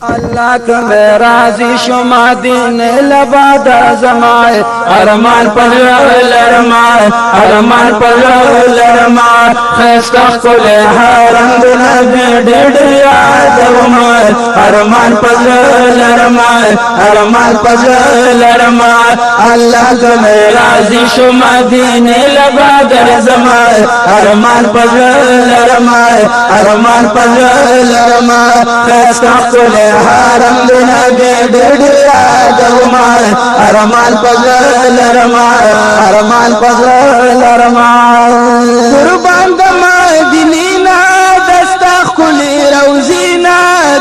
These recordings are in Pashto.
اللہ کا میں راضی شما دین لباد زمائے ارمان پر لرمائے ارمان پر لرمائے خیستہ کل حرم نبی ڈیڈ یاد ومائے ارمان پر لرمائے ارمان پر لرمائے اللہ کا میں راضی شما دین لباد زمائے ارمان پر لرمائے ارمان پر لرمائے خیستہ کل حرم نبی ڈیڈ یاد ومائے ارمان پر لرمائے ارمان پر لرمائے قربان دمائے دینینا دستا خلی روزینا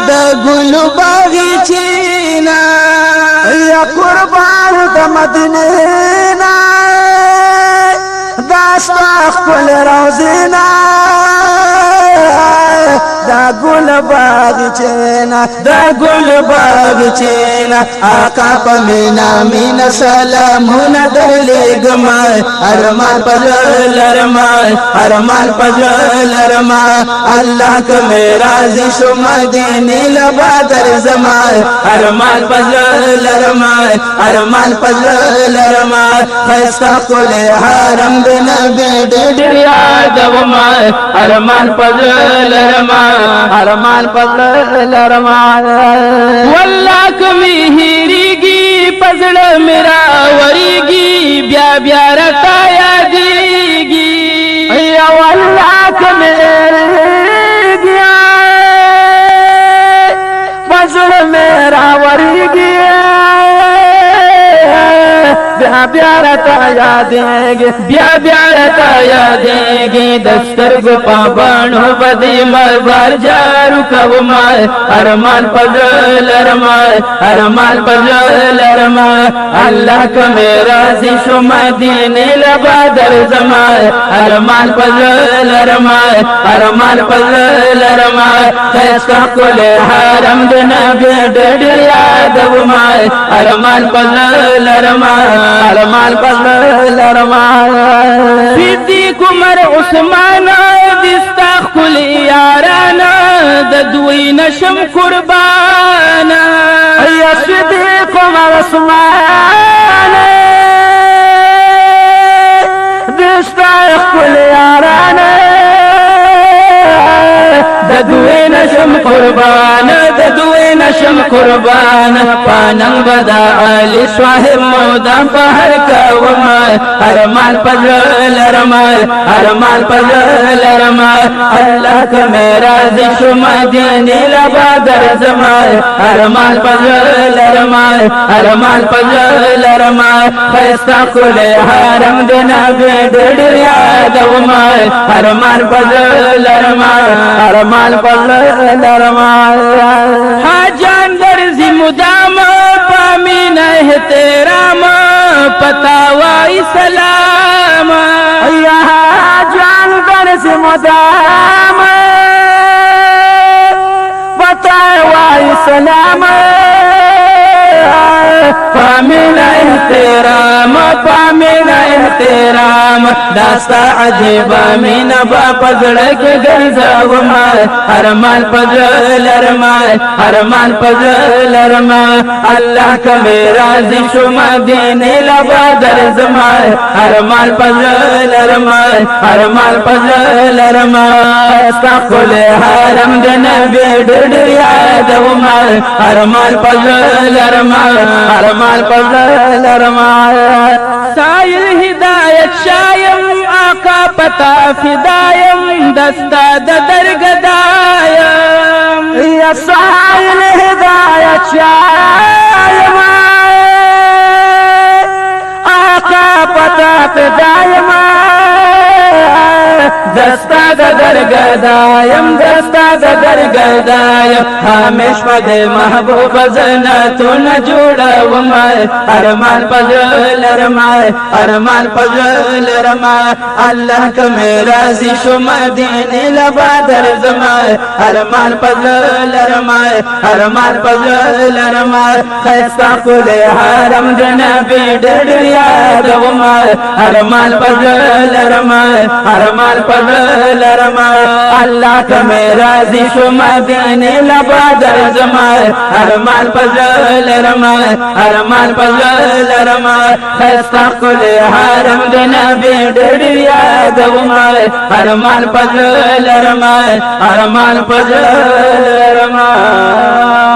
دا گل باغی چینا یا قربان دمدنینا دستا خلی روزینا دا گل باغ چینا دا گل باغ چینا آقا پا مینا مینا سلامون دلی گمائے ارمان پر لرمائے ارمان پر لرمائے اللہ کا میرا زشم دینی لبادر زمائے ارمان پر لرمائے ارمان پر لرمائے خیستہ کل حرم بنبی ڈیڈ یاد ومائے ارمان پر لرمائے ارمان پر لرمائے واللہ کمی ہیریگی پزڑ میرا وریگی بیا بیا رتا یادیگی یا واللہ کمی ہیریگی پزڑ میرا وریگی بیا بیا رتا یادیگی بیا بیا رتا یادیگی دستر گو پابانو بدی مربار جارو کومائے ارمان پر لرمائے ارمان پر لرمائے اللہ کا میرا زشم دینی لبادر زمائے ارمان پر لرمائے ارمان پر لرمائے خیستہ کل حرم نبی ڈیڈ یاد ومائے ارمان پر لرمائے ارمان پر لرمائے صدیق عمر عثمان دستا خلی یارانا ددوی نشم قربانا یا صدیق عمر عثمان دستا خلی یارانا ددوی نشم قربان ددوی نشم قربان پاننگ بدا علی صاحب مودا پہر کومائے ارمان پر لرمائے ارمان پر لرمائے اللہ کا میرا زشم دینی لبادر زمائے ارمان پر لرمائے ارمان پر لرمائے خیستہ کل حرم نبی ڈیڈ یاد ومائے ارمان پر لرمائے ارمان پر لرمائے حاجان درزی مدام پامین احترام پتاوائی سلام یا حاجان درزی مدام پتاوائی سلام پامین احترام پامین احترام داستا عجیب امین با پزڑک گرزا ومائے ارمان پر لرمائے ارمان پر لرمائے اللہ کا میرا زشم دینی لبادر زمائے ارمان پر لرمائے ارمان پر لرمائے استقل حرم نبی ڈیڈ یاد ومائے ارمان پر لرمائے ارمان پر لرمائے سائل ہدایت شایم آقا پتا فدایم دستا درگدایم یا سائل ہدایت شایم آقا پتا فدایم دستا درگدایم دستا درگدایم ہمیش پد محبوب زنتون جوڑا ومائے ارمان پر لرمائے ارمان پر لرمائے اللہ کا میرا زشم دینی لبادر زمائے ارمان پر لرمائے ارمان پر لرمائے خیستہ کل حرم نبی ڈیڈ یاد ومائے ارمان پر لرمائے ارمان پر پزل رما الله کمه راضی شو مدینه لبادر زما ارمان پزل رما ارمان پزل رما خستا کل حرم د نبی ډېر یادوما ارمان پزل رما ارمان پزل رما